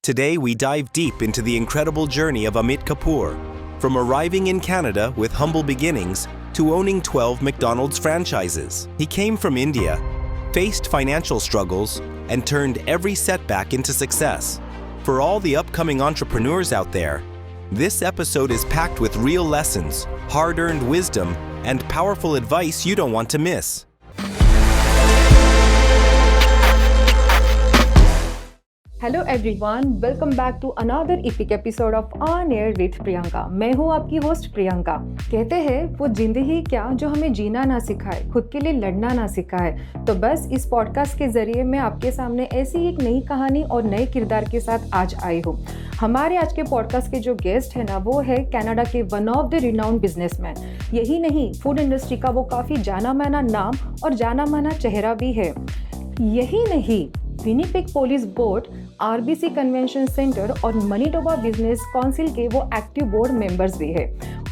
Today, we dive deep into the incredible journey of Amit Kapoor, from arriving in Canada with humble beginnings to owning 12 McDonald's franchises. He came from India, faced financial struggles, and turned every setback into success. For all the upcoming entrepreneurs out there, this episode is packed with real lessons, hard-earned wisdom, and powerful advice you don't want to miss. Hello everyone, welcome back to another epic episode of on air with Priyanka. मैं हूँ आपकी host Priyanka. कहते हैं वो जिंदगी क्या जो हमें जीना ना सिखाए, खुद के लिए लड़ना ना सिखाए। तो बस इस पॉडकास्ट के जरिए मैं आपके सामने ऐसी एक नई कहानी और नए किरदार के साथ आज आई हूँ। हमारे आज के पॉडकास्ट के जो गेस्ट है ना, वो है कनाडा के one of the renowned businessman. यही नहीं, फूड इंडस्ट्री का वो काफ़ी जाना माना नाम और जाना माना चेहरा भी है। यही नहीं, Winnipeg police board, RBC convention centre और मैनिटोबा बिजनेस काउंसिल के वो एक्टिव बोर्ड मेंबर्स भी है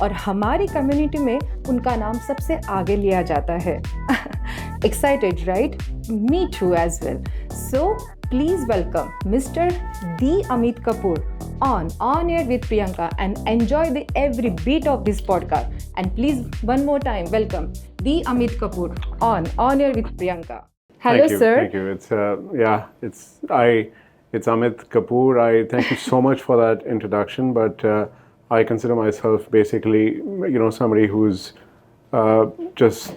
और हमारी कम्युनिटी में उनका नाम सबसे आगे लिया जाता है। Excited right? Me too as well. So please welcome mister the Amit Kapoor on air with Priyanka and enjoy the every beat of this podcast. And please one more time welcome the Amit Kapoor on air with Priyanka. Hello, thank you, sir. Thank you. It's Amit Kapoor. I thank you so much for that introduction. But I consider myself basically, somebody who's just,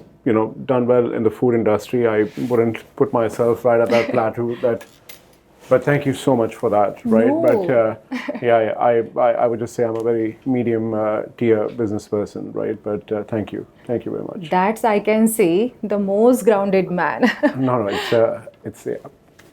done well in the food industry. I wouldn't put myself right at that plateau. But thank you so much for that, right? No. But I would just say I'm a very medium tier business person, right? But thank you very much. That's, I can say, the most grounded man. No, it's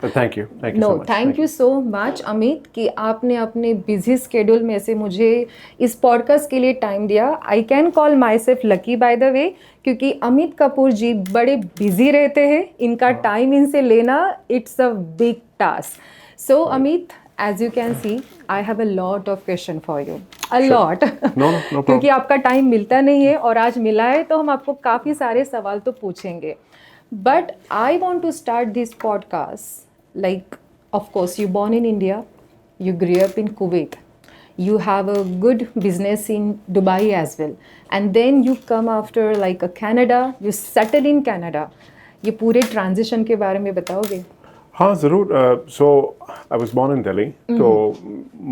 but thank you so much. Thank you so much, Amit, कि आपने अपने busy schedule में से मुझे इस podcast के लिए time दिया। I can call my self lucky bye the वे, क्योंकि अमित कपूर जी बड़े बिजी रहते हैं। इनका टाइम इनसे लेना, it's a big task. So Amit, as you can see, I have a lot of question for you. A lot. No problem. क्योंकि आपका time मिलता नहीं है और आज मिला है तो हम आपको काफ़ी सारे सवाल तो पूछेंगे। But I want to start this podcast. Like, of course, you born in India, you grew up in Kuwait, you have a good business in Dubai as well, and then you come after like a Canada, you settle in Canada. ये पूरे transition के बारे में बताओगे? हाँ ज़रूर। So I was born in Delhi. So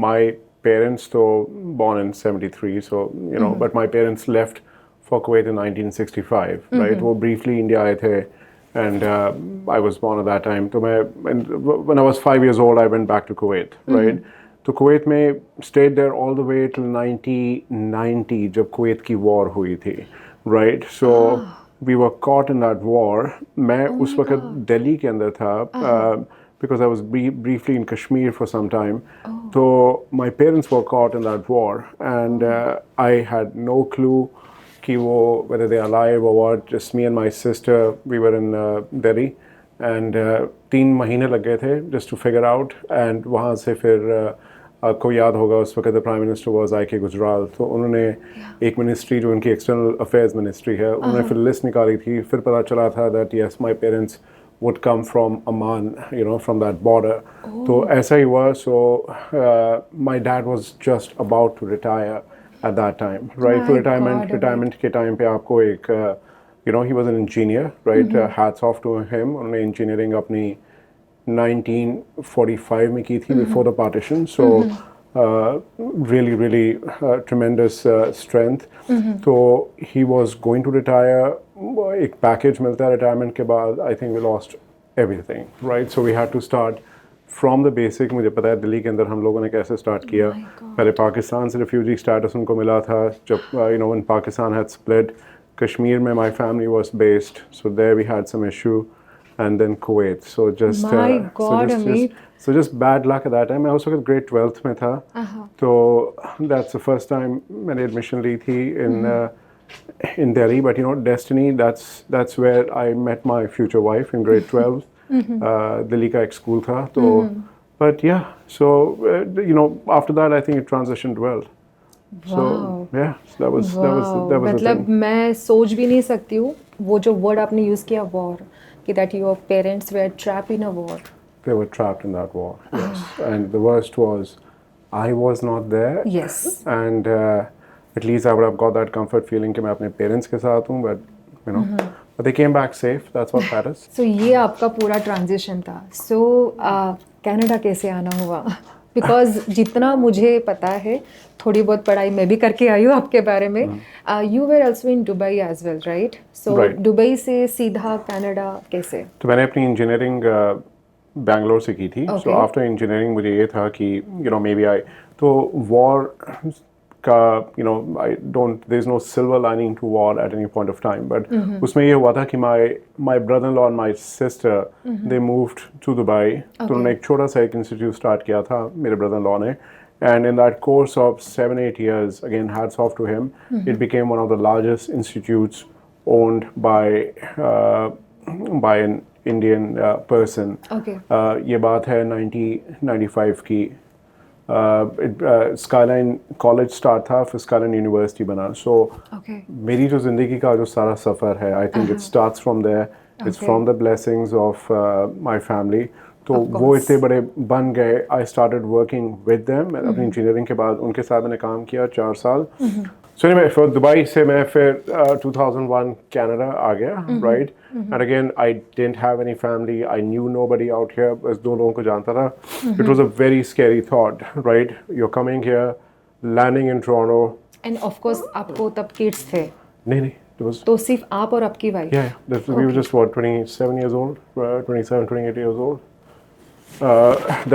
my parents तो born in 73. So but my parents left for Kuwait in 1965. Right? वो briefly India आए थे. And I was born at that time. So when I was 5 years old, I went back to Kuwait, right? So Kuwait में stayed there all the way till 1990, जब Kuwait की war हुई थी, right? So we were caught in that war. मैं उस वक्त दिल्ली के अंदर था, because I was briefly in Kashmir for some time. So my parents were caught in that war, and I had no clue whether they are alive or what. Just me and my sister, we were in Delhi, and 3 महीने लग गए थे just to figure out. And वहाँ से फिर आपको याद होगा उस वक्त the Prime Minister was I.K. Gujral. तो उन्होंने एक मिनिस्ट्री जो उनकी एक्सटर्नल अफेयर्स मिनिस्ट्री है, उन्होंने फिर लिस्ट निकाली थी। फिर पता चला था that yes, my parents would come from Amman, from that border. तो ऐसा ही हुआ. So my dad was just about to retire at that time, right? So retirement के time पे आपको एक, he was an engineer, right? Hats off to him. उन्होंने engineering अपनी 1945 में की थी, before the partition. So really tremendous strength. So he was going to retire. एक package मिलता है retirement के बाद. I think we lost everything, right? So we had to start from the basic. मुझे पता है दिल्ली के अंदर हम लोगों ने कैसे स्टार्ट किया। पहले पाकिस्तान से रिफ्यूजी स्टेटस उनको मिला था जब when Pakistan had split. Kashmir में my family was based, so there we had some issue, and then Kuwait. So just so just bad luck at that time. मैं उस वक्त grade 12th में था, तो that's the first time मैंने admission ली थी in Delhi. But destiny, that's where I met my future wife in grade 12. Delhi का एक स्कूल था तो but yeah, so after that I think it transitioned well. So yeah, that was मतलब मैं सोच भी नहीं सकती हूँ वो जो वर्ड आपने यूज़ किया, वॉर, कि that your parents were trapped in a war. they were trapped in that war. Yes, and the worst was, I was not there. Yes. And at least I would have got that comfort feeling कि मैं अपने parents के साथ हूँ, but you know, but they came back safe. That's what matters. So ये आपका पूरा transition था. So कनाडा कैसे आना हुआ? Because जितना मुझे पता है, थोड़ी बहुत पढ़ाई मैं भी करके आई हूँ आपके बारे में. You were also in Dubai as well, right? So Right. Dubai से सीधा कनाडा कैसे? तो मैंने अपनी इंजीनियरिंग बैंगलोर से की थी. Okay. So after engineering मुझे ये था कि you know maybe I तो war का you know there's no silver lining to war at any point of time, but उसमें ये हुआ था कि my brother-in-law and my sister they moved to Dubai. तो उन्होंने एक छोटा सा एक इंस्टीट्यूट स्टार्ट किया था मेरे brother-in-law ने, and in that course of 7-8 years, again hats off to him, it became one of the largest institutes owned by an Indian person. Okay. ये बात है 1995 की. स्काईलाइन कॉलेज स्टार्ट था, फिर स्काईलाइन यूनिवर्सिटी बना. सो मेरी जो ज़िंदगी का जो सारा सफ़र है, I think it starts from there. It's from the blessings of my family. तो वो इतने बड़े बन गए. I started working with them. अपनी इंजीनियरिंग के बाद उनके साथ मैंने काम किया 4 साल. So anyway, for दुबई से मैं फिर 2001 कनाडा आ गया, right? And again, I didn't have any family. I knew nobody out here. बस 2 लोगों को जानता था. It was a very scary thought, right? You're coming here, landing in Toronto. And of course आपको तब kids थे. नहीं, it was. तो सिर्फ आप और आपकी wife. Yeah. We were just what 27 years old, 27, 28 years old.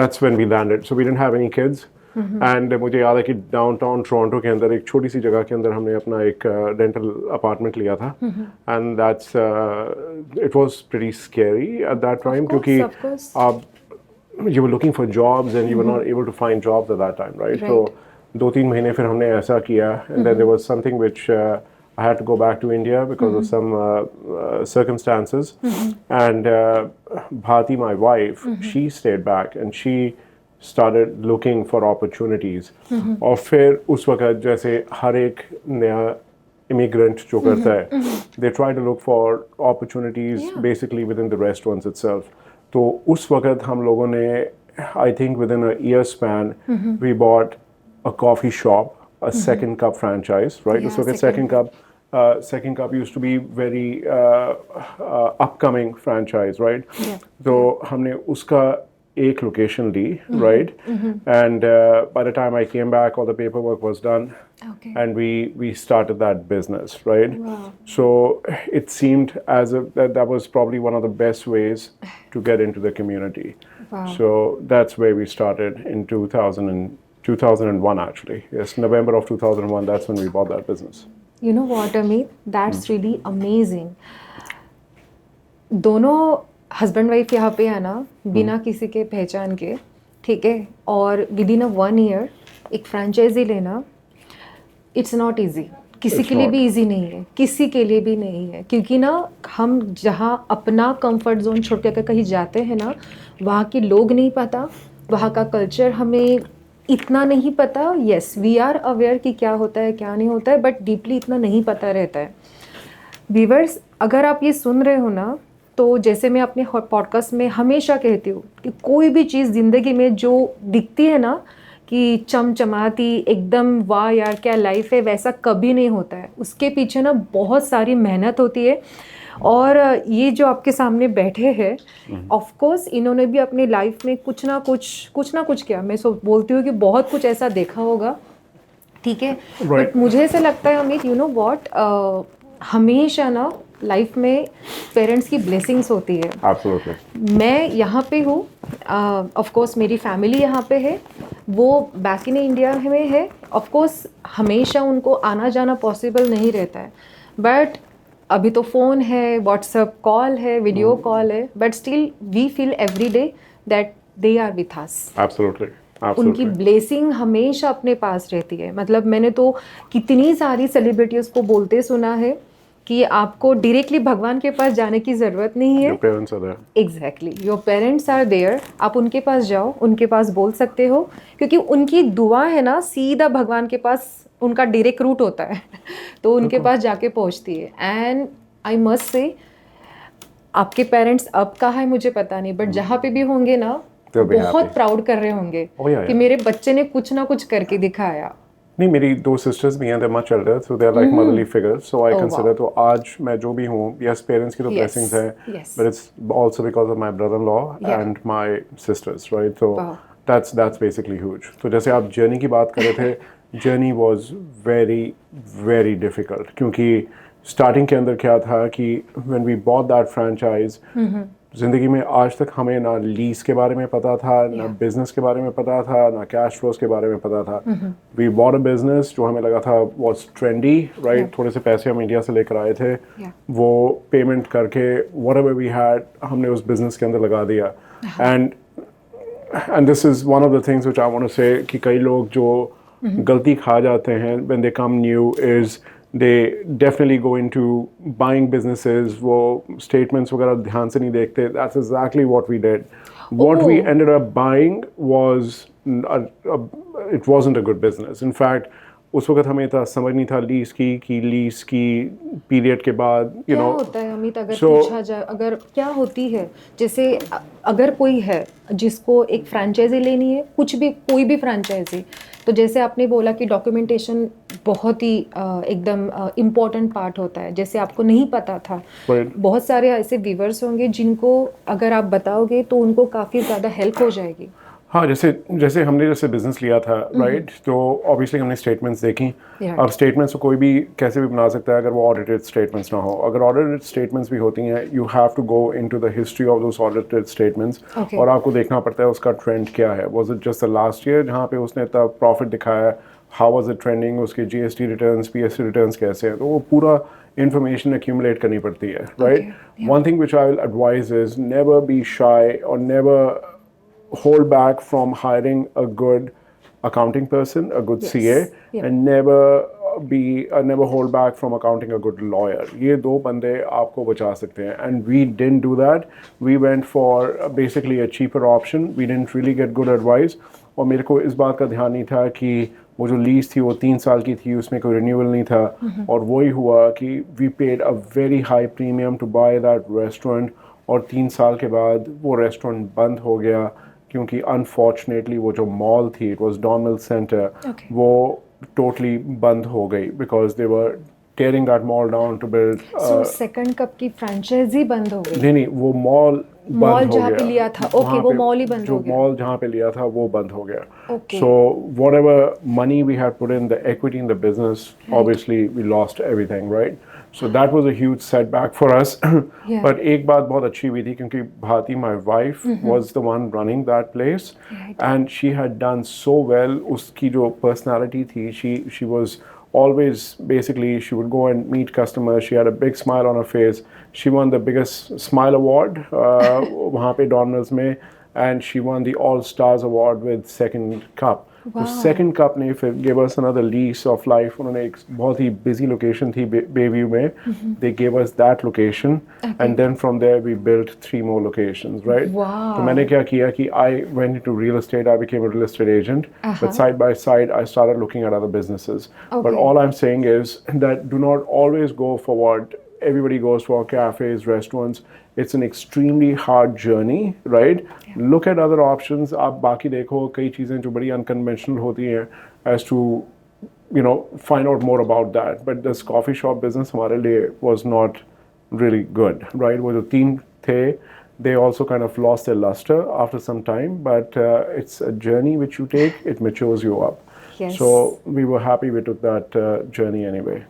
That's when we landed. So we didn't have any kids. And मुझे याद है कि डाउनटाउन टोरंटो के अंदर एक छोटी सी जगह के अंदर हमने अपना एक रेंटल अपार्टमेंट लिया था. And that's it was pretty scary at that time, क्योंकि आप you were looking for jobs and you were not able to find jobs at that time, right? तो 2-3 महीने फिर हमने ऐसा किया, and then there was something which I had to go back to India because of some circumstances. And Bhati, my wife, she stayed back and she started looking for opportunities. और फिर उस वक्त जैसे हर एक नया immigrant जो करता है, they try to look for opportunities basically within the restaurants itself. तो उस वक्त हम लोगों ने, I think within a year span, we bought a coffee shop, a Second Cup franchise, right? Yeah, उस वक्त Second Cup used to be very upcoming franchise, right? Yeah. तो हमने उसका एक location ली, right? And by the time I came back, all the paperwork was done. Okay. And we started that business, right? Wow. So it seemed as if that was probably one of the best ways to get into the community. Wow. So that's where we started in 2001 actually. Yes, November of 2001, that's when we bought that business. You know what, Amit? That's really amazing. दोनों husband wife यहाँ पे आना बिना किसी के पहचान के, ठीक है, और विद इन 1 ईयर एक फ्रेंचाइजी लेना, इट्स नॉट ईजी. किसी के लिए भी ईजी नहीं है, किसी के लिए भी नहीं है, क्योंकि ना हम जहाँ अपना कंफर्ट जोन छोड़ कर कहीं जाते हैं ना, वहाँ के लोग नहीं पता, वहाँ का कल्चर हमें इतना नहीं पता. येस, वी आर अवेयर कि क्या होता है क्या नहीं होता है, बट डीपली इतना नहीं पता रहता है. व्यूअर्स, अगर आप ये सुन रहे हो ना, तो जैसे मैं अपने पॉडकास्ट में हमेशा कहती हूँ कि कोई भी चीज़ ज़िंदगी में जो दिखती है ना कि चमचमाती एकदम वाह यार क्या लाइफ है, वैसा कभी नहीं होता है. उसके पीछे ना बहुत सारी मेहनत होती है. और ये जो आपके सामने बैठे हैं, ऑफ कोर्स इन्होंने भी अपनी लाइफ में कुछ ना कुछ किया. मैं बोलती हूँ कि बहुत कुछ ऐसा देखा होगा, ठीक है, बट मुझे ऐसा लगता है अमित, यू नो व्हाट, हमेशा ना लाइफ में पेरेंट्स की ब्लेसिंग्स होती है. Absolutely. मैं यहाँ पे हूँ, ऑफ कोर्स मेरी फैमिली यहाँ पे है, वो बैक इन इंडिया में है. ऑफ कोर्स हमेशा उनको आना जाना पॉसिबल नहीं रहता है, बट अभी तो फ़ोन है, व्हाट्सएप कॉल है, वीडियो कॉल है, but still we feel every day that they are with us. Absolutely. उनकी ब्लेसिंग हमेशा अपने पास रहती है. मतलब मैंने तो कितनी सारी सेलिब्रिटीज़ को बोलते सुना है कि आपको डायरेक्टली भगवान के पास जाने की ज़रूरत नहीं है. Your parents are there. Exactly, your parents are there. आप उनके पास जाओ, उनके पास बोल सकते हो, क्योंकि उनकी दुआ है ना सीधा भगवान के पास, उनका डायरेक्ट रूट होता है तो उनके पास जाके पहुंचती है. एंड आई मस्ट से आपके पेरेंट्स अब कहाँ है मुझे पता नहीं, बट जहाँ पे भी होंगे ना They'll be बहुत happy. प्राउड कर रहे होंगे Oh, yeah, कि yeah. मेरे बच्चे ने कुछ ना कुछ करके दिखाया। नहीं, मेरी दो सिस्टर्स भी हैं, they're much elder, so they're like motherly figures. So I Oh, consider wow. तो आज मैं जो भी हूँ, yes, parents की तो Yes, blessings हैं, yes. but it's also because of my brother-in-law Yeah. and my sisters, right? So Wow. that's basically huge. तो जैसे आप journey की बात कर रहे थे, journey was very very difficult क्योंकि starting के अंदर क्या था कि when we bought that franchise, ज़िंदगी में आज तक हमें ना लीज के बारे में पता था, ना बिजनेस के बारे में पता था, ना कैश फ्लोज के बारे में पता था। वी बॉट अ बिजनेस जो हमें लगा था वाज ट्रेंडी, राइट? थोड़े से पैसे हम इंडिया से लेकर आए थे, वो पेमेंट करके व्हाटएवर वी हैड हमने उस बिजनेस के अंदर लगा दिया। And this is one of the things which I want to say कि कई लोग जो गलती खा जाते हैं when they come new is they definitely go into buying businesses, वो statements वगैरह ध्यान से नहीं देखते। That's exactly what we did. What we ended up buying was it wasn't a good business. In fact, उस वक्त हमें इतना समझ नहीं था लीज की लीज की पीरियड के बाद क्या होता है अमित, अगर पूछा जाए, अगर क्या होती है, जैसे अगर कोई है जिसको एक फ्रेंचाइजी लेनी है, कुछ भी कोई भी फ्रेंचाइजी, तो जैसे आपने बोला कि डॉक्यूमेंटेशन बहुत ही एकदम इम्पोर्टेंट पार्ट होता है, जैसे आपको नहीं पता था। बहुत सारे ऐसे व्यूअर्स होंगे जिनको अगर आप बताओगे तो उनको काफ़ी ज़्यादा हेल्प हो जाएगी। हाँ, जैसे हमने बिजनेस लिया था, राइट? तो ऑब्वियसली हमने स्टेटमेंट्स देखी। अब स्टेटमेंट्स को कोई भी कैसे भी बना सकता है अगर वो ऑडिटेड स्टेटमेंट्स ना हो। अगर ऑडिटेड स्टेटमेंट्स भी होती हैं, you have to go into the history of those audited statements और आपको देखना पड़ता है उसका ट्रेंड क्या है। Was it just the last year जहाँ पे उसने इतना प्रॉफिट दिखाया, हाउ वाज इट ट्रेंडिंग, उसके जीएसटी रिटर्न्स, पीएसटी रिटर्न्स कैसे हैं, तो वो पूरा information accumulate करनी पड़ती है, right? One thing which I will advise is never be shy or never hold back from hiring a good accounting person, a good CA, and never hold back from accounting a good lawyer. ये दो बंदे आपको बचा सकते हैं, and we didn't do that. We went for basically a cheaper option. We didn't really get good advice. और मेरे को इस बात का ध्यान नहीं था कि वो जो लीज थी वो 3 साल की थी, उसमें कोई रिन्यूअल नहीं था। और वही हुआ कि we paid a very high premium to buy that restaurant, और 3 साल के बाद वो रेस्टोरेंट बंद हो गया क्योंकि अनफॉर्चुनेटली वो जो मॉल थी, इट वाज डॉनल्ड सेंटर, वो टोटली बंद हो गई because they were tearing that mall down to build second cup की फ्रेंचाइजी बंद हो गई। नहीं, वो मॉल बंद हो जहाँ पे लिया था, ओके, वो मॉल ही बंद हो गया। जो मॉल जहाँ पे लिया था वो बंद हो गया। So whatever money we had put in the equity in the business, obviously we lost everything, right? So that was a huge setback for us. But एक बात बहुत अच्छी हुई थी क्योंकि Bharti, my wife, was the one running that place, and she had done so well. उसकी जो personality थी, she was always, basically, she would go and meet customers. She had a big smile on her face. She won the biggest smile award वहाँ पे डॉनल्ड्स में, and she won the All Stars award with second cup. तो second cup ने फिर gave us another lease of life. उन्होंने एक बहुत ही busy location थी बेव्यू में. They gave us that location, and then from there we built 3 more locations, right? तो मैंने क्या किया कि I went into real estate. I became a real estate agent. But side by side, I started looking at other businesses. But all I'm saying is that do not always go for what everybody goes for, cafes, restaurants. It's an extremely hard journey, right? Look at other options. आप बाकी देखो, कई चीज़ें जो बड़ी unconventional होती हैं, as to, you know, find out more about that. But this coffee shop business हमारे लिए was not really good, right? वो जो team थे, they also kind of lost their luster after some time. But it's a journey which you take, it matures you up. Yes. So we were happy we took that journey anyway.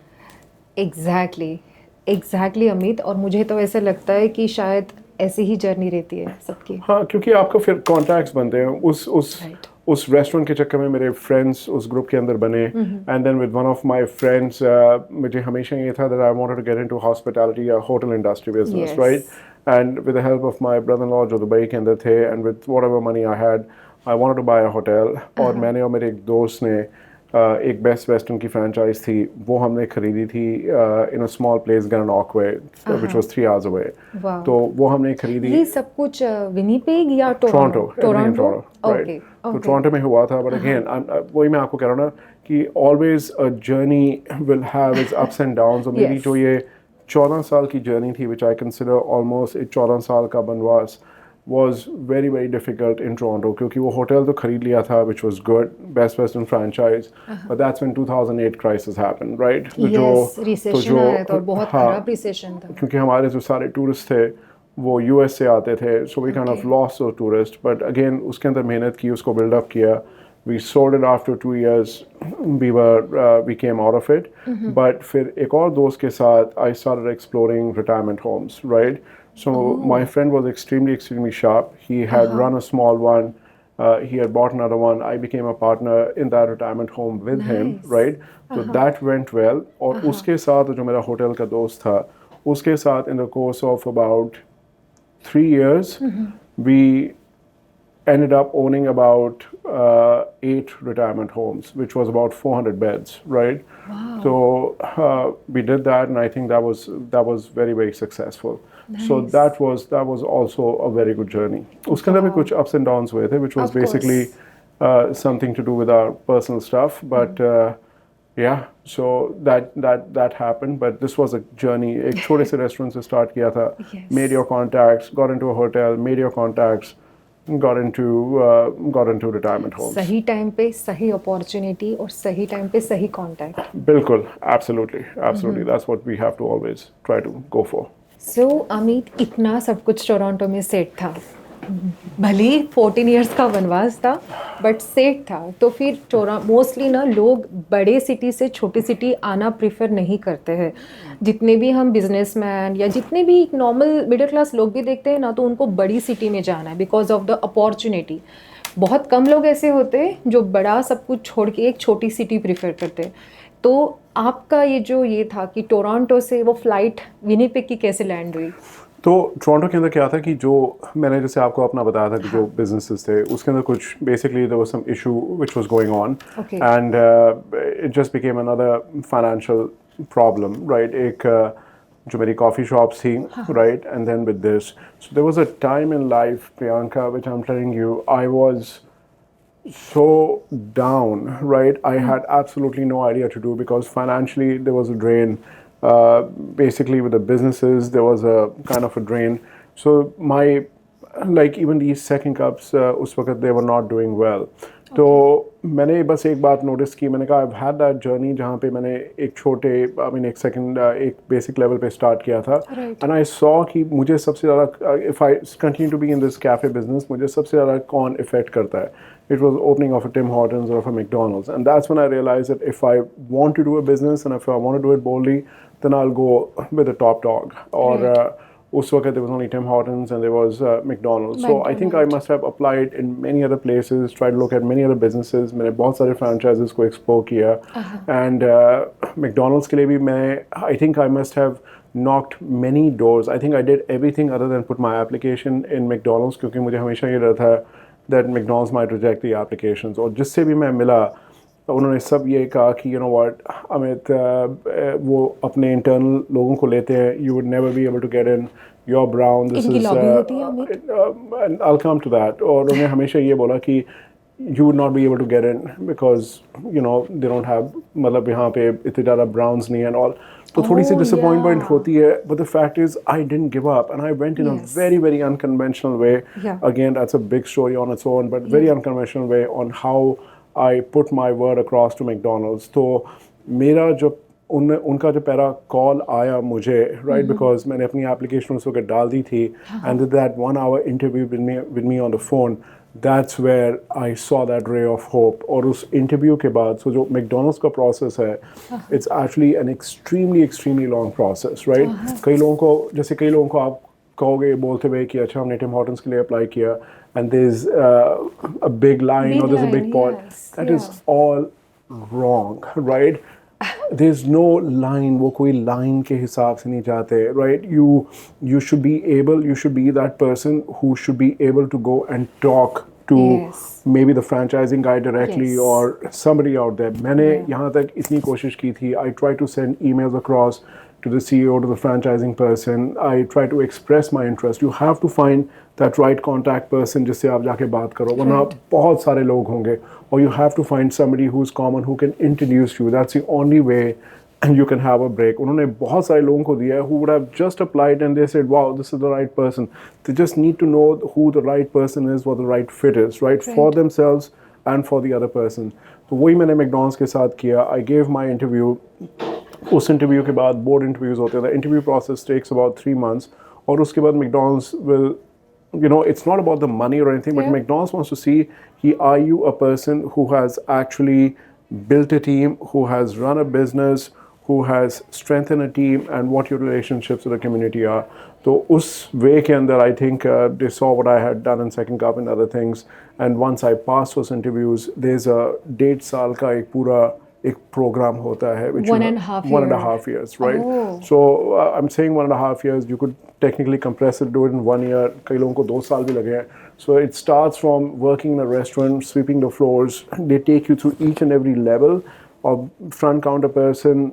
Exactly Amit, और मुझे तो ऐसा लगता है कि शायद ऐसी ही journey रहती है सबकी। हाँ, क्योंकि आपको फिर कॉन्टैक्ट्स बनते हैं। उस रेस्टोरेंट के चक्कर में मेरे फ्रेंड्स उस ग्रुप के अंदर बने, and then with one of my friends मुझे हमेशा ये था that I wanted to get into hospitality या hotel industry business, right? And with the help of my brother in law जो दुबई के अंदर थे, and with whatever money I had, I wanted to buy a hotel. और मैंने और मेरे एक दोस्त ने एक बेस्ट वेस्टर्न की फ्रेंचाइज थी, वो हमने खरीदी थी in a small place Gananoque, which was 3 hours away. तो वो हमने खरीदी। ये सब कुछ विनीपेग या टोरंटो? राइट। तो टोरंटो में हुआ था, बट अगेन वही मैं आपको कह रहा हूँ ना कि always a journey will have it's ups and downs. और मेरी जो ये 14 साल की जर्नी थी, which I consider almost एक 14 साल का बनवास, was very very difficult in Toronto क्योंकि वो होटल तो खरीद लिया था, which was good, Best Western franchise, but that's when 2008 crisis happened, right? yes, recession आया था और बहुत हाँ, खराब recession था. क्योंकि हमारे जो सारे टूरिस्ट थे वो यूएस से आते थे, so we kind of lost those tourists, but again उसके अंदर मेहनत की, उसको build up किया. We sold it after 2 years. We came out of it. But फिर एक और दोस्त के साथ I started exploring retirement homes, right? So my friend was extremely sharp. He had run a small one. He had bought another one. I became a partner in that retirement home with him, right? So that went well. और उसके साथ जो मेरा hotel का दोस्त था, उसके साथ in the course of about 3 years, we ended up owning about 8 retirement homes, which was about 400 beds, right? Wow. So we did that, and I think that was very successful. Nice. So that was also a very good journey. उसके अंदर भी कुछ ups and downs हुए थे, which was basically something to do with our personal stuff, but yeah, so that happened. But this was a journey. एक छोटे से restaurant से start किया था, made your contacts, got into a hotel, made your contacts, got into retirement homes. सही time पे सही opportunity और सही टाइम पे सही कांटेक्ट. बिल्कुल, absolutely. That's what we have to always try to go for. So Amit, इतना सब कुछ टोरंटो में सेट था, भले 14 इयर्स का वनवास था बट सेट था. तो फिर मोस्टली ना लोग बड़े सिटी से छोटी सिटी आना प्रेफर नहीं करते हैं. जितने भी हम बिजनेसमैन या जितने भी नॉर्मल मिडिल क्लास लोग भी देखते हैं ना, तो उनको बड़ी सिटी में जाना है बिकॉज ऑफ द अपॉर्चुनिटी. बहुत कम लोग ऐसे होते हैं जो बड़ा सब कुछ छोड़ के एक छोटी सिटी प्रेफर करते हैं. तो आपका ये था कि टोरंटो से वो फ्लाइट विनिपेग की कैसे लैंड हुई? तो टोरंटो के अंदर क्या था कि जो मैंने जैसे आपको अपना बताया था कि जो बिजनेसेस थे उसके अंदर कुछ basically there was some issue which was going on and it just became another financial problem, right? एक जो मेरी कॉफ़ी शॉप्स थी, right, and then with this, so there was a time in life, Priyanka, which I am telling you, I was so down, right? I had absolutely no idea to do because financially there was a drain. Basically with the businesses there was a kind of a drain. So my like even these second cups उस वक्त they were not doing well. तो मैंने बस एक बात notice की, मैंने कहा I've had that journey जहाँ पे मैंने एक छोटे एक सेकंड एक बेसिक लेवल पे स्टार्ट किया था, and I saw कि मुझे सबसे ज़्यादा if I continue to be in this cafe business मुझे सबसे ज़्यादा कौन इफेक्ट करता है. It was opening of a Tim Hortons or of a McDonald's, and that's when I realized that if I want to do a business and if I want to do it boldly, then I'll go with the top dog. Or उस वक्त there was only Tim Hortons and there was McDonald's. So I think I must have applied in many other places, tried to look at many other businesses. मैंने बहुत सारे franchises को explore किया, and McDonald's के लिए भी मैं I think I must have knocked many doors. I think I did everything other than put my application in McDonald's क्योंकि मुझे हमेशा ये डर था that McDonald's might reject the applications. और जिससे भी मैं मिला उन्होंने सब ये कहा कि you know what, अमित, वो अपने internal लोगों को लेते हैं, you would never be able to get in, you're brown, this इनकी is lobby होती है Amit? and I'll come to that. और उन्होंने हमेशा ये बोला कि you would not be able to get in because you know they don't have, मतलब यहाँ पे इतने ज़्यादा browns नहीं and all. तो थोड़ी सी disappointment होती है, but the fact is I didn't give up and I went in a very unconventional way. Again, that's a big story on its own, but very unconventional way on how I put my word across to McDonald's. तो मेरा जो उनका जो पहला call आया मुझे, right, because मैंने अपनी application उस वक्त डाल दी थी, and did that 1 hour interview with me on the phone. That's where I saw that ray of hope. और उस इंटरव्यू के बाद so जो McDonald's का प्रोसेस है, it's actually an extremely long process, right? कई लोगों को आप कहोगे बोलते हुए कि अच्छा हमने टिम हॉर्टन्स के लिए अप्लाई किया and there's a big line or there's a big pot. That is all wrong, right? There's no line, वो कोई line के हिसाब से नहीं जाते, right? You should be that person who should be able to go and talk to maybe the franchising guy directly or somebody out there. मैंने यहाँ तक इतनी कोशिश की थी. I try to send emails across to the CEO, to the franchising person. I try to express my interest. You have to find that right contact person जिससे आप जाके बात करो, वरना बहुत सारे लोग होंगे. Or you have to find somebody who's common who can introduce you. That's the only way and you can have a break. उन्होंने बहुत सारे लोगों को दिया है who would have just applied and they said, wow, this is the right person. They just need to know who the right person is, what the right fit is, right? For themselves and for the other person. तो वही मैंने McDonald's के साथ किया. I gave my interview. उस interview के बाद board interviews होते हैं. The interview process takes about 3 months. और उसके बाद McDonald's will, you know, it's not about the money or anything, but McDonald's wants to see, are you a person who has actually built a team, who has run a business, who has strengthened a team, and what your relationships with the community are. So us way ke andar, I think they saw what I had done in Second Cup and other things, and once I passed those interviews, there's a 1.5 साल का एक पूरा एक program होता है, which 1.5 years, right? So I'm saying 1.5 years. You could technically compress it, do it in 1 year. कई लोगों को 2 साल भी लगे हैं. So it starts from working in a restaurant, sweeping the floors. They take you through each and every level of front counter person,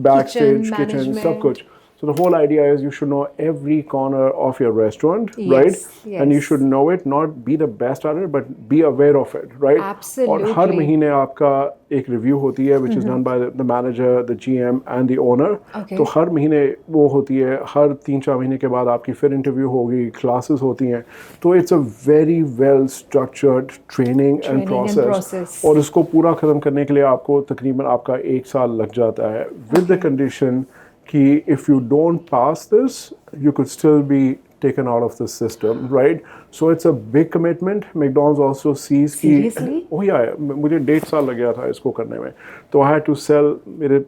backstage, kitchen, सब कुछ. So the whole idea is you should know every corner of your restaurant, right? And you should know it, not be the best at it, but be aware of it, right? Absolutely. और हर महीने आपका एक review होती है, which is done by the manager, the GM, and the owner. तो हर महीने वो होती है. हर 3-4 महीने के बाद आपकी फिर interview होगी, classes होती हैं. तो it's a very well structured training and process. और इसको पूरा खत्म करने के लिए आपको तकरीबन आपका 1 साल लग जाता है. With the condition कि if you don't pass this, you could still be taken out of the system, right? So it's a big commitment. McDonald's also sees कि oh yeah, मुझे 1.5 साल लग गया था इसको करने में. तो I had to sell मेरे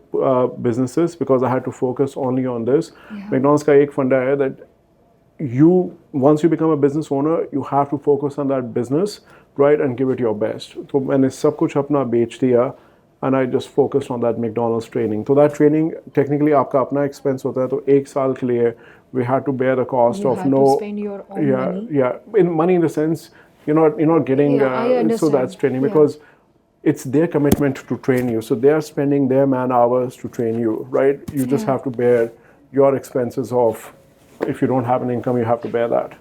businesses because I had to focus only on this. McDonald's का एक फंडा है that once you become a business owner, you have to focus on that business, right, and give it your best. तो मैंने सब कुछ अपना बेच दिया. And I just focused on that McDonald's training. So that training, technically, आपका अपना expense होता है. तो 1 साल के लिए, we had to bear the cost of to spend your own money. Yeah, in money in the sense, you're not getting. So that's training because it's their commitment to train you. So they are spending their man hours to train you, right? You just have to bear your expenses of. If you don't have an income, you have to bear that.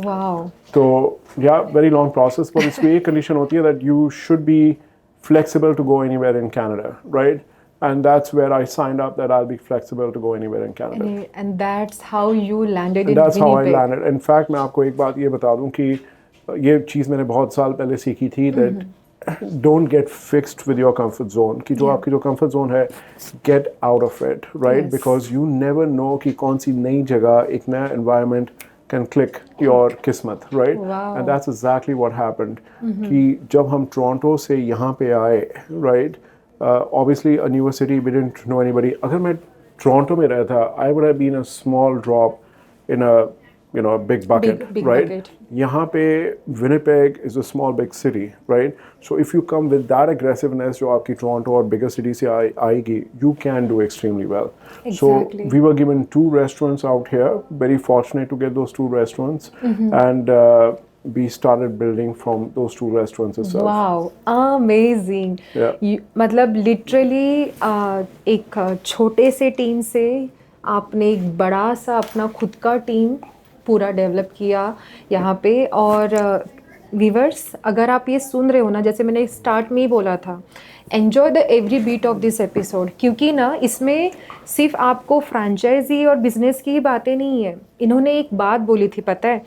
Wow. So yeah, very long process. But इसमें एक condition होती है that you should be flexible to go anywhere in Canada, right? And that's where I signed up that I'll be flexible to go anywhere in Canada. And that's how you landed and in that's Winnipeg. how I landed. In fact, मैं आपको एक बात ये बता दूं कि ये चीज़ मैंने बहुत साल पहले सीखी थी that don't get fixed with your comfort zone. कि जो आपकी जो comfort zone है, get out of it, right? Because you never know कि कौन सी नई जगह, एक नया environment can click your kismat, right? Wow. And that's exactly what happened. कि जब हम टोरंटो से यहाँ पे आए, right? Obviously a newer city, we didn't know anybody. अगर मैं टोरंटो में रहता, I would have been a small drop in a a big bucket, big right? bucket. यहाँ पे Winnipeg is a small big city, right? So if you come with that aggressiveness जो आपकी Toronto और bigger city से आएगी, you can do extremely well. Exactly. So we were given 2 restaurants out here. Very fortunate to get those 2 restaurants, and we started building from those 2 restaurants itself. Wow, amazing. मतलब literally एक छोटे से team से आपने एक बड़ा सा अपना खुद का टीम पूरा डेवलप किया यहाँ पे. और व्यूअर्स, अगर आप ये सुन रहे हो ना, जैसे मैंने स्टार्ट में ही बोला था, enjoy the every beat of this episode, क्योंकि ना इसमें सिर्फ आपको फ्रेंचाइजी और बिजनेस की ही बातें नहीं है. इन्होंने एक बात बोली थी, पता है,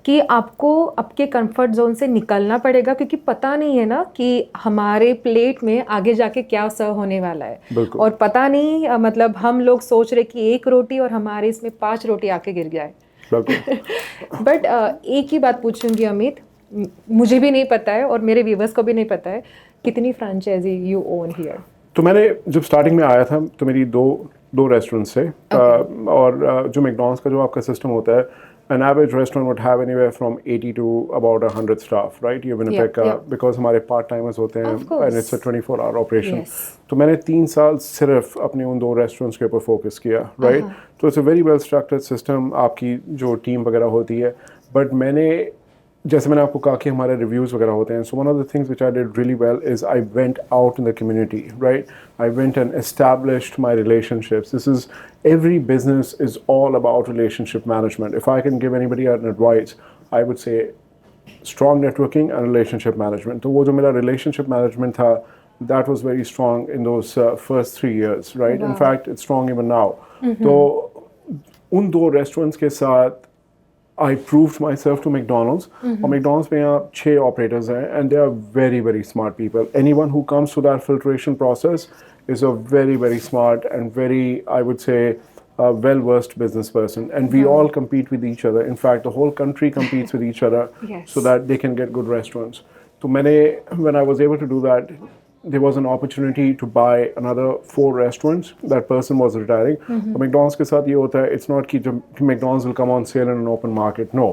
कि आपको आपके कंफर्ट जोन से निकलना पड़ेगा, क्योंकि पता नहीं है ना कि हमारे प्लेट में आगे जाके क्या सर्व होने वाला है. और पता नहीं, मतलब हम लोग सोच रहे कि 1 रोटी और हमारे इसमें 5 रोटी आके गिर जाए. बट एक ही बात पूछूंगी अमित, मुझे भी नहीं पता है और मेरे व्यूवर्स को भी नहीं पता है, कितनी फ्रेंचाइजी यू ओन हियर? तो मैंने जब स्टार्टिंग में आया था तो मेरी दो रेस्टोरेंट्स थे. और जो मैकडॉनल्ड्स का जो आपका सिस्टम होता है, an average restaurant would have anywhere from 80 to about 100 staff, right? ये Winnipeg का, because हमारे part timers होते हैं, and it's a 24-hour operation. तो मैंने 3 साल सिर्फ अपने उन 2 रेस्टोरेंट्स के ऊपर फोकस किया, right? तो it's a very well structured system, आपकी जो टीम वगैरह होती है. बट जैसे मैंने आपको कहा कि हमारे रिव्यूज़ वगैरह होते हैं. So one of the things which I did really well is I went out in the community, right? I went and established my relationships. This is every business is all about relationship management. If I can give anybody an advice, I would say strong networking and relationship management. तो वो जो मेरा relationship management था, that was very strong in those first 3 years, right? In Wow. fact, it's strong even now. तो उन 2 restaurants के साथ I proved myself to McDonald's. और McDonald's में यहाँ 6 operators हैं, and they are very, very smart people. Anyone who comes through that filtration process is a very, very smart and very, I would say, well-versed business person. And we all compete with each other. In fact, the whole country competes with each other Yes. so that they can get good restaurants. So when I was able to do that, there was an opportunity to buy another 4 restaurants. That person was retiring. और McDonald's के साथ ये होता है, it's not कि McDonald's will come on sale in an open market. No,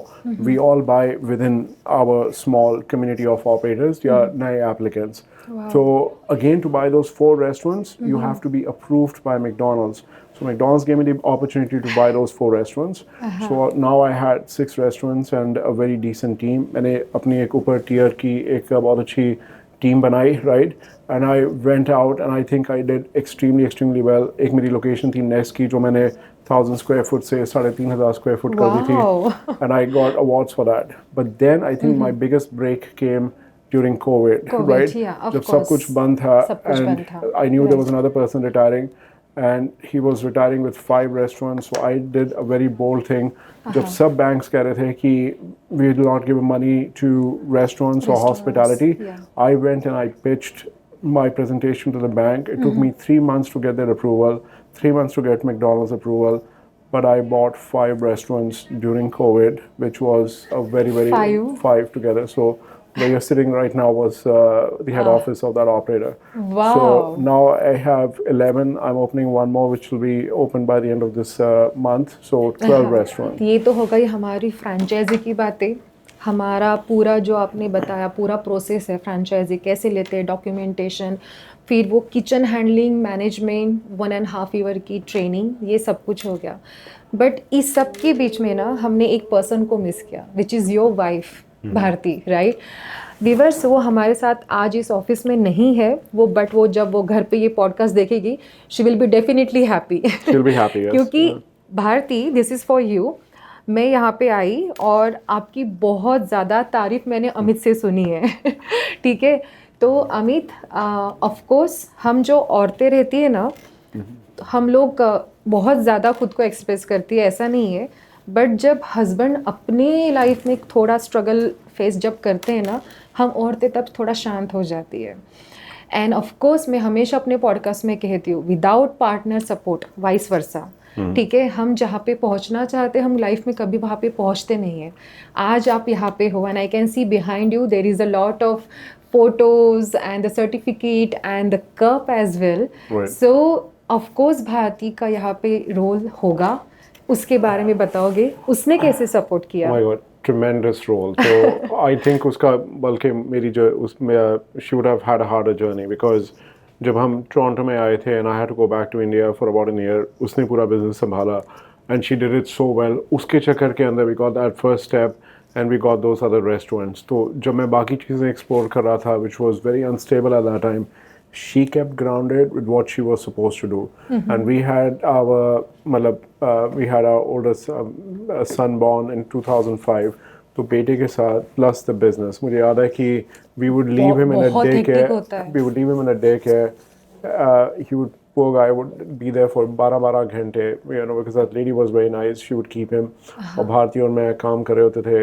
we all buy within our small community of operators या नए applicants. Wow. So again, to buy those 4 restaurants, you have to be approved by McDonald's. So McDonald's gave me the opportunity to buy those 4 restaurants. So now I had 6 restaurants and a very decent team. मैंने अपनी एक ऊपर tier की एक बहुत अच्छी team बनाई, right? And I went out and I think I did extremely well. एक मेरी location थी Nest की जो मैंने 1000 square foot से 3,500 square foot कर दी थी. Wow. And I got awards for that. But then I think my biggest break came during COVID, right? Yeah, of जब सब course. कुछ बंद था सब कुछ and बंद था. I knew there Right. was another person retiring and he was retiring with 5 restaurants. So I did a very bold thing. जब सब banks कह रहे थे कि we will not give money to restaurants or hospitality, yeah. I went and I pitched my presentation to the bank. It took me 3 months to get their approval, 3 months to get McDonald's approval. But I bought 5 restaurants during COVID, which was a very, very 5 together. So where you're sitting right now was the head office of that operator. Wow. So now I have 11. I'm opening one more, which will be open by the end of this month. So 12 restaurants. ये तो हो गई हमारी franchise की बातें. हमारा पूरा जो आपने बताया पूरा प्रोसेस है फ्रेंचाइजी कैसे लेते हैं, डॉक्यूमेंटेशन, फिर वो किचन हैंडलिंग मैनेजमेंट, 1.5 ईयर की ट्रेनिंग, ये सब कुछ हो गया. बट इस सब के बीच में ना हमने एक पर्सन को मिस किया, which is your wife Bharti, right? Viewers, वो हमारे साथ आज इस ऑफिस में नहीं है वो, बट वो जब वो घर पे ये पॉडकास्ट देखेगी she will be definitely happy. She'll be happy, yes. क्योंकि Bharti, this is for you. मैं यहाँ पे आई और आपकी बहुत ज़्यादा तारीफ़ मैंने अमित से सुनी है. ठीक है, तो अमित, ऑफ कोर्स हम जो औरतें रहती है ना, हम लोग बहुत ज़्यादा खुद को एक्सप्रेस करती है, ऐसा नहीं है. बट जब हस्बैंड अपने लाइफ में थोड़ा स्ट्रगल फेस जब करते हैं ना, हम औरतें तब थोड़ा शांत हो जाती है. एंड ऑफ कोर्स मैं हमेशा अपने पॉडकास्ट में कहती हूँ, without partner support vice versa, ठीक है, हम जहाँ पे पहुँचना चाहते हैं हम लाइफ में कभी वहाँ पे पहुँचते नहीं हैं. आज आप यहाँ पे हो and I can see behind you there is a lot of photos and the certificate and the cup as well. Right. So of course Bharti का यहाँ पे रोल होगा, उसके बारे में बताओगे, उसने कैसे सपोर्ट किया? Oh my God, tremendous role. So I think उसका बल्कि मेरी जो उसमें she would have had a harder journey because जब हम टोरंटो में आए थे and I had to go back to India for about a year, उसने पूरा business संभाला and she did it so well. उसके चक्कर के अंदर we got that first step and we got those other restaurants. तो जब मैं बाकी चीज़ें explore कर रहा था, which was very unstable at that time, she kept grounded with what she was supposed to do. And we had our oldest son born in 2005. तो बेटे के साथ plus the business. मुझे याद है कि we would leave him in a बहुत hectic daycare. होता है. We would leave him in a daycare. Poor guy would be there for 12 घंटे, you know, because that lady was very nice. She would keep him. और भारती और मैं काम कर रहे होते थे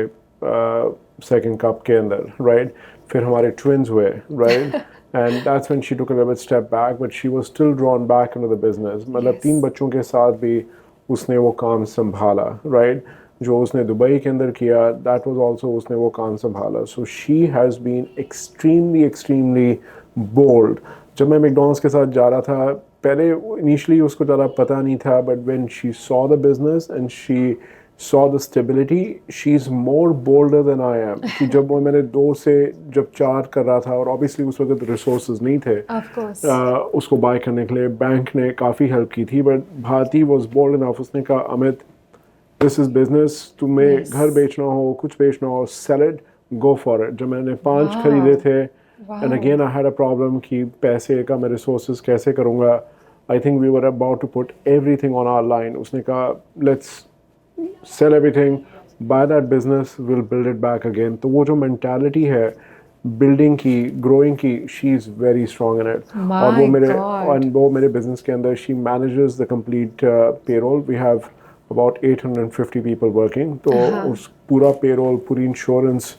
second cup के अंदर, right? फिर हमारे twins हुए, right? And that's when she took a little bit step back, but she was still drawn back into the business. मतलब 3 बच्चों के साथ भी उसने वो काम संभाला, right? जो उसने दुबई के अंदर किया, that was also उसने वो काम संभाला. So she has been extremely bold. जब मैं मैकडॉनल्ड्स के साथ जा रहा था, पहले initially उसको ज़्यादा पता नहीं था, but when she saw the business and she saw the stability, she's more bolder than I am. कि जब वो मैंने 2 से जब 4 कर रहा था और obviously उस वक्त resources नहीं थे, Of course. उसको buy करने के लिए बैंक ने काफ़ी help की थी, but Bharti was bold enough. उसने कहा, अमित, this is business, तुम्हें घर बेचना हो, कुछ बेचना हो, sell it, go for it. जब मैंने 5 खरीदे थे, and again I had a problem कि पैसे का मैं resources कैसे करूँगा. I think we were about to put everything on our line. उसने कहा, let's sell everything, buy that business, we'll build it back again. तो वो जो mentality है, building की, growing की, she's very strong in it. My और God. वो मेरे business के अंदर, she manages the complete payroll. We have about 850 people working. तो उस पूरा payroll, पूरी insurance,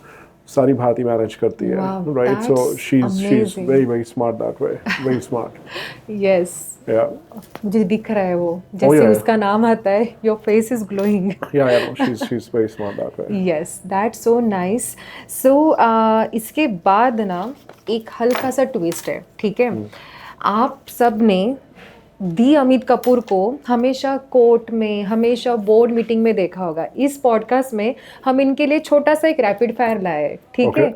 सारी भांति manage करती है, Wow, right? So that's she's amazing. very smart that way, very smart. Yes. Yeah. मुझे दिख रहा है वो, जैसे yeah. उसका नाम आता है, your face is glowing. Yeah, no, she's very smart that way. Yes, that's so nice. So इसके बाद ना एक हल्का सा ट्विस्ट है, ठीक है? आप सब ने दी अमित कपूर को हमेशा कोर्ट में, हमेशा बोर्ड मीटिंग में देखा होगा. इस पॉडकास्ट में हम इनके लिए छोटा सा एक रैपिड फायर लाए हैं, ठीक है?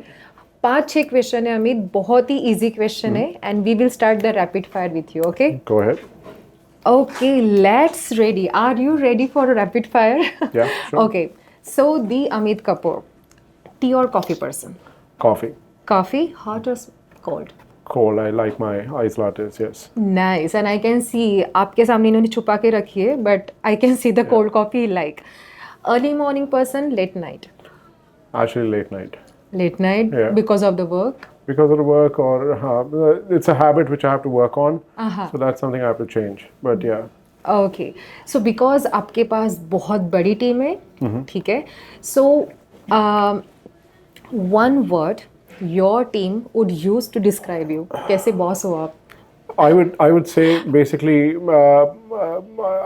5-6 क्वेश्चन है अमित, बहुत ही इजी क्वेश्चन है, and we will start the rapid fire with you. Okay, Go ahead. okay, let's ready. Are you ready for a rapid fire? Yeah, sure. Okay, so the Amit Kapoor, tea or coffee person? Coffee. Coffee, hot or cold? Cold. I like my iced lattes. Yes. Nice, and I can see आपके सामने इन्होंने छुपा के रखी है, but I can see the cold coffee like. Early morning person, late night? Actually, late night. Late night, Yeah. because of the work? Because of the work, or it's a habit which I have to work on. So that's something I have to change. But yeah. Okay, so because आपके पास बहुत बड़ी team है, ठीक है? So one word your team would use to describe you. कैसे boss हो आप? I would say basically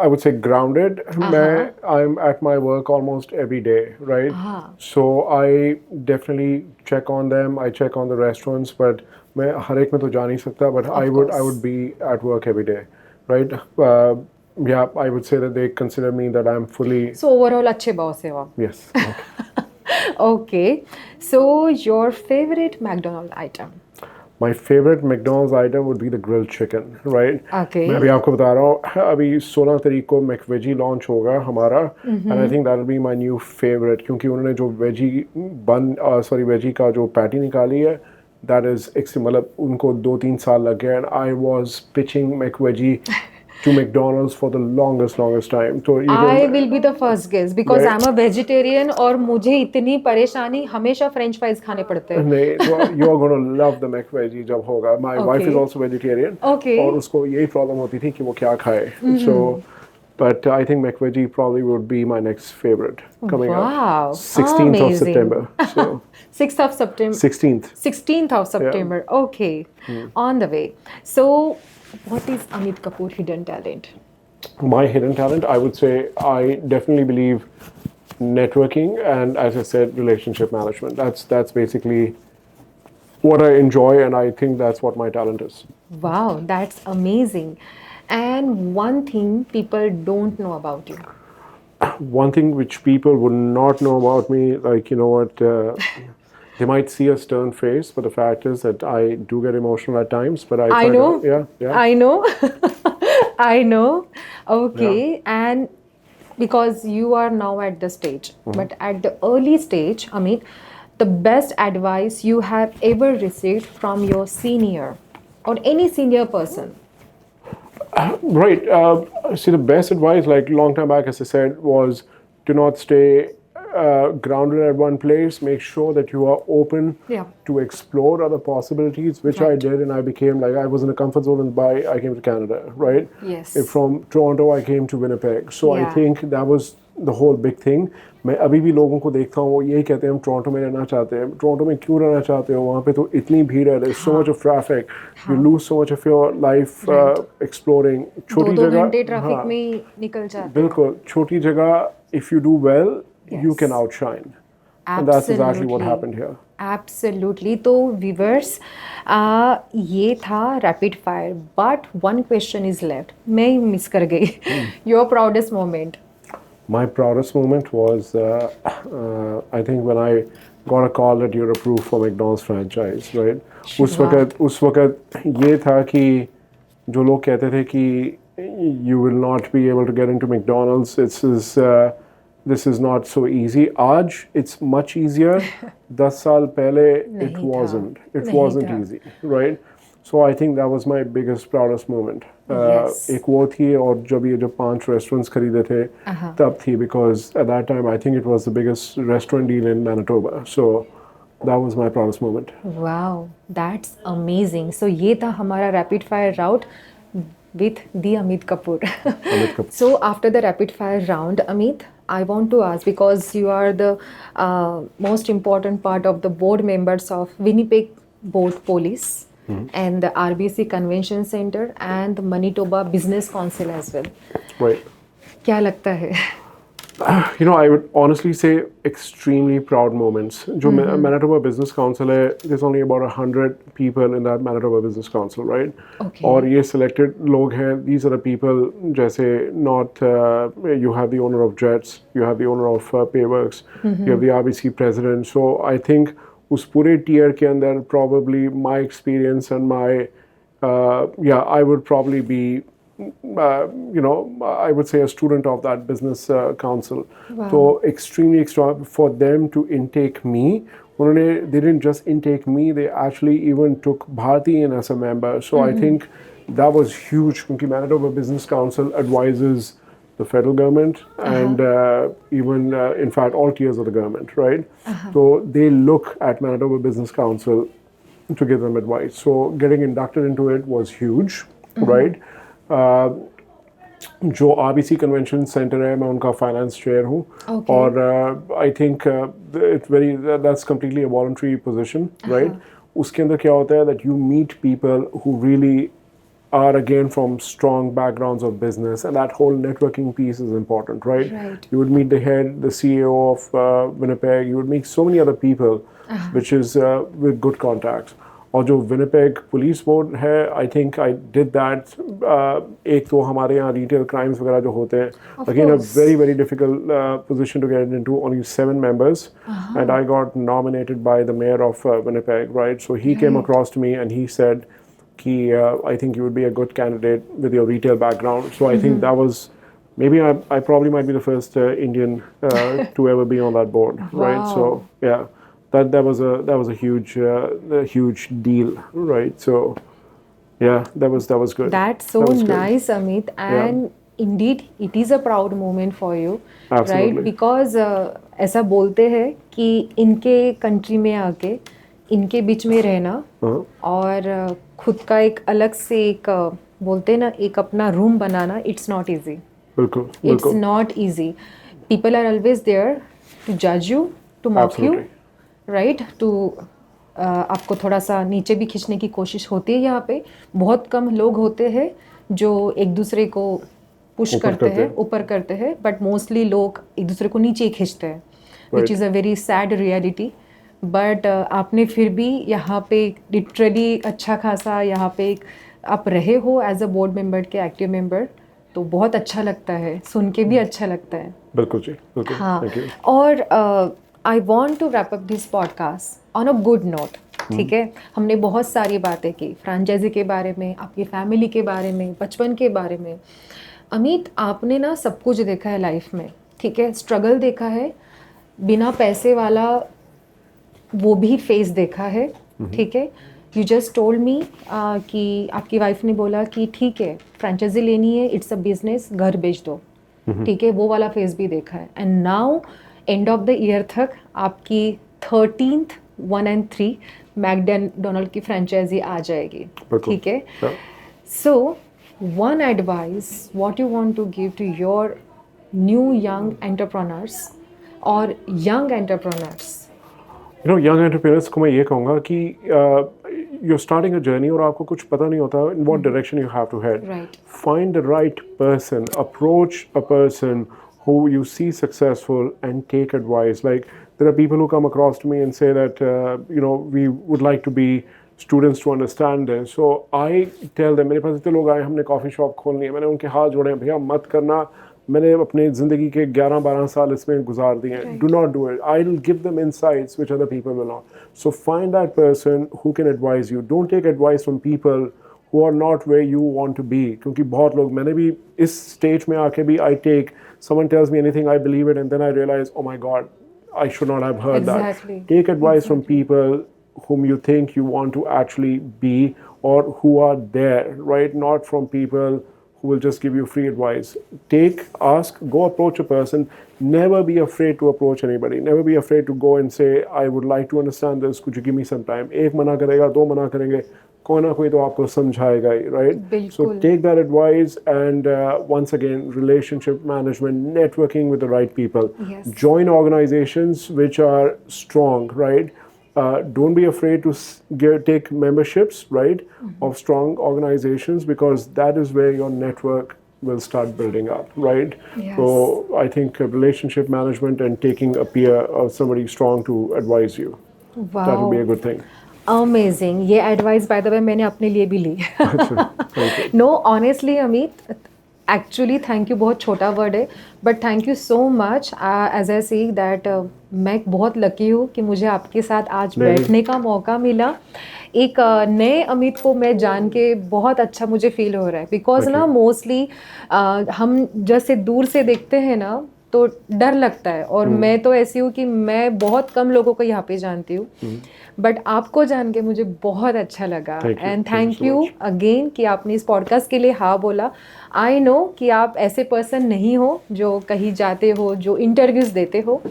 I would say grounded. I'm at my work almost every day, right? So I definitely check on them. I check on the restaurants, but मैं हर एक में तो जा नहीं सकता. But I would be at work every day, right? Yeah, I would say that they consider me that I'm fully. So overall अच्छे boss है आप. Yes. Okay, so your favorite McDonald item? My favorite McDonald's item would be the grilled chicken, right? Okay. मैं अभी आपको बता रहा हूँ, अभी 16 तारीख को McVeggie launch होगा हमारा, and I think that will be my new favorite, क्योंकि उन्होंने जो वेजी का जो पैटी निकाली है, that is मतलब उनको 2-3 साल लग गए, and I was pitching McVeggie to McDonald's for the longest time. So I will be the first guest because I'm a vegetarian और मुझे इतनी परेशानी हमेशा French fries खाने पड़ते हैं. नहीं, you are going to love the McVeggie जब होगा. My wife is also vegetarian. Okay. और उसको यही प्रॉब्लम होती थी कि वो क्या खाए. So, but I think McVeggie probably would be my next favorite coming Wow. up. 16th Amazing. of September. So 6th of September. 16th. 16th of September. Okay. On the way. So, what is Amit Kapoor hidden talent? My hidden talent, I would say, I definitely believe networking and, as I said, relationship management. That's basically what I enjoy, and I think that's what my talent is. Wow, that's amazing. And one thing people don't know about you. One thing which people would not know about me, like, you know what, they might see a stern face, but the fact is that I do get emotional at times, but I know. Yeah. I know. I know. Okay. And because you are now at the stage, but at the early stage, Amit, the best advice you have ever received from your senior or any senior person? Right. See, the best advice, like long time back, as I said, was to not stay grounded at one place. Make sure that you are open to explore other possibilities, which I did, and I became like, I was in a comfort zone, and I came to Canada, right? Yes. From Toronto, I came to Winnipeg. So I think that was the whole big thing. मैं अभी भी लोगों को देखता हूँ, वो यही कहते हैं हम टोरंटो में रहना चाहते हैं. टोरंटो में क्यों रहना चाहते हो? वहाँ पे तो इतनी भीड़ है, there's so much of traffic, you lose so much of your life exploring. छोटी जगह 2 घंटे ट्रैफिक में निकल जाते हैं. बिल्कुल, छोटी जगह, if you do well, you can outshine. And that's exactly what happened here. Absolutely. तो viewers, ये था rapid fire, but one question is left. मैं मिस कर गई. Your proudest moment? My proudest moment was, I think, when I got a call that you're approved for McDonald's franchise, right? उस वक्त ये था कि जो लोग कहते थे कि you will not be able to get into McDonald's. This is not so easy. आज it's much easier. 10 साल पहले it wasn't easy, right? So I think that was my biggest, proudest moment. एक वो थी, और जब 5 restaurants खरीदे थे, तब थी, because at that time I think it was the biggest restaurant deal in Manitoba. So that was my proudest moment. Wow, that's amazing. So ये था हमारा rapid fire round with the Amit Kapoor. Amit Kapoor. So after the rapid fire round, Amit, I want to ask, because you are the most important part of the board members of Winnipeg Board Police and the RBC Convention Center and the Manitoba Business Council as well. Right. क्या लगता है? You know, I would honestly say extremely proud moments. जो Manitoba Business Council है, there's only about 100 people in that Manitoba Business Council, right? Okay. और ये selected लोग हैं. These are the people जैसे not you have the owner of Jets, you have the owner of Payworks, you have the RBC president. So I think उस पूरे tier के अंदर probably my experience and my I would probably be I would say a student of that business council. Wow. So extremely extra for them to intake me. They didn't just intake me, they actually even took Bharti in as a member. So I think that was huge because Manitoba Business Council advises the federal government and even in fact all tiers of the government, right? So they look at Manitoba Business Council to give them advice. So getting inducted into it was huge, right? जो RBC convention centre है मैं उनका finance chair हूँ और I think it's very that's completely a voluntary position right उसके अंदर क्या होता है that you meet people who really are again from strong backgrounds of business and that whole networking piece is important, right? You would meet the head, the CEO of Winnipeg, you would meet so many other people which is with good contacts. और जो Winnipeg police board है I think I did that एक तो हमारे यहाँ retail crimes वगैरह जो होते हैं again a very very difficult position to get into only 7 members and I got nominated by the mayor of Winnipeg, right? So he came across to me and he said कि I think you would be a good candidate with your retail background. So I think that was maybe I probably might be the first Indian to ever be on that board, right? So yeah. That was a huge deal, right? So yeah, that was good. That's so nice, Amit, and indeed it is a proud moment for you. Absolutely. Right? Because ऐसा बोलते हैं कि इनके country में आके इनके बीच में रहना और खुद का एक अलग से एक बोलते हैं ना एक अपना room banana, it's not easy. बिल्कुल. It's not easy. People are always there to judge you, to mock you. Right to आपको थोड़ा सा नीचे भी खींचने की कोशिश होती है. यहाँ पे बहुत कम लोग होते हैं जो एक दूसरे को पुश करते हैं, ऊपर करते हैं, बट मोस्टली लोग एक दूसरे को नीचे ही खींचते हैं, which is a very sad reality. But आपने फिर भी यहाँ पे लिटरली अच्छा खासा यहाँ पे आप रहे हो एज अ बोर्ड मेंबर के एक्टिव मेंबर, तो बहुत अच्छा लगता है, सुन के भी अच्छा लगता है. बिल्कुल जी, बिल्कुल. हाँ. और I want to wrap up this podcast on a good note. ठीक है, हमने बहुत सारी बातें की फ्रेंचाइजी के बारे में, आपकी फैमिली के बारे में, बचपन के बारे में. अमित, आपने ना सब कुछ देखा है लाइफ में, ठीक है, स्ट्रगल देखा है, बिना पैसे वाला वो भी फेस देखा है, ठीक है. यू जस्ट टोल्ड मी कि आपकी वाइफ ने बोला कि ठीक है फ्रेंचाइजी लेनी है, इट्स अ बिजनेस, घर बेच दो, ठीक है, वो वाला फेस भी देखा है. And now end of the year तक आपकी 13th 1 and 3 मैकडोनल्ड की फ्रेंचाइजी आ जाएगी, ठीक है. So one advice what you want to give to your new young entrepreneurs और young entrepreneurs? You know young entrepreneurs को मैं ये कहूँगा कि you're starting a journey और आपको कुछ पता नहीं होता in what direction you have to head. Right. Find the right person, approach a person who you see successful and take advice. Like there are people who come across to me and say that we would like to be students to understand this. So I tell them, मेरे पास इतने लोग आए, हमने coffee shop खोलनी है, मैंने उनके हाथ जोड़े, भैया मत करना, मैंने अपने ज़िंदगी के 11-12 साल इसमें गुजार दिए हैं. Do not do it. I'll give them insights which other people will not. So find that person who can advise you. Don't take advice from people who are not where you want to be. क्योंकि बहुत लोग, मैंने भी इस stage में आके भी someone tells me anything, I believe it, and then I realize, oh my God, I should not have heard that. Take advice from people whom you think you want to actually be or who are there, right? Not from people who will just give you free advice. Ask, go approach a person. Never be afraid to approach anybody. Never be afraid to go and say, I would like to understand this. Could you give me some time? एक मना करेगा, दो मना करेंगे, कोई ना कोई तो आपको समझाएगा ही, right? So take that advice, and once again, relationship management, networking with the right people. Yes. Join organizations which are strong, right? Don't be afraid to take memberships, right, of strong organizations, because that is where your network will start building up, right? Yes. So I think relationship management and taking a peer or somebody strong to advise you, that will be a good thing. Amazing. ये advice by the way मैंने अपने लिए भी ली. No, honestly Amit, actually thank you बहुत छोटा word है, but thank you so much. As I see that मैं बहुत लकी हूँ कि मुझे आपके साथ आज बैठने का मौका मिला. एक नए अमित को मैं जान के बहुत अच्छा मुझे फील हो रहा है, बिकॉज ना मोस्टली हम जैसे दूर से देखते हैं ना तो डर लगता है, और मैं तो ऐसी हूँ कि मैं बहुत कम लोगों को यहाँ पे जानती हूँ, बट आपको जान के मुझे बहुत अच्छा लगा. एंड थैंक यू अगेन कि आपने इस पॉडकास्ट के लिए हाँ बोला. आई नो कि आप ऐसे पर्सन नहीं हो जो कहीं जाते हो, जो इंटरव्यूज़ देते हो,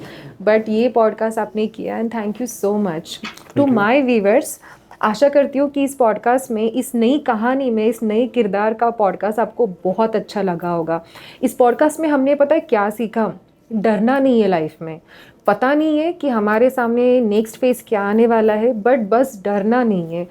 बट ये पॉडकास्ट आपने किया, and thank you so much. To my viewers, आशा करती हूँ कि इस पॉडकास्ट में, इस नई कहानी में, इस नए किरदार का पॉडकास्ट आपको बहुत अच्छा लगा होगा. इस पॉडकास्ट में हमने पता है क्या सीखा? डरना नहीं है लाइफ में. पता नहीं है कि हमारे सामने नेक्स्ट फेज क्या आने वाला है, बट बस डरना नहीं है.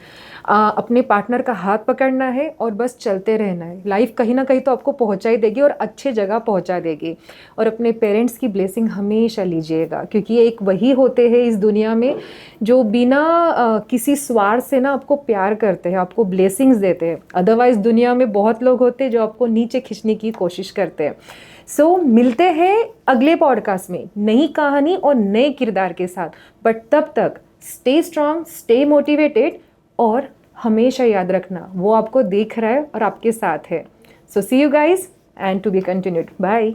अपने पार्टनर का हाथ पकड़ना है और बस चलते रहना है. लाइफ कहीं ना कहीं तो आपको पहुंचा ही देगी और अच्छे जगह पहुंचा देगी. और अपने पेरेंट्स की ब्लेसिंग हमेशा लीजिएगा, क्योंकि ये एक वही होते हैं इस दुनिया में जो बिना किसी स्वार्थ से ना आपको प्यार करते हैं, आपको ब्लेसिंग्स देते हैं. अदरवाइज दुनिया में बहुत लोग होते हैं जो आपको नीचे खींचने की कोशिश करते हैं. सो मिलते हैं अगले पॉडकास्ट में नई कहानी और नए किरदार के साथ. बट तब तक स्टे स्ट्रांग, स्टे मोटिवेटेड, और हमेशा याद रखना वो आपको देख रहा है और आपके साथ है. So see you guys, and to be continued. Bye.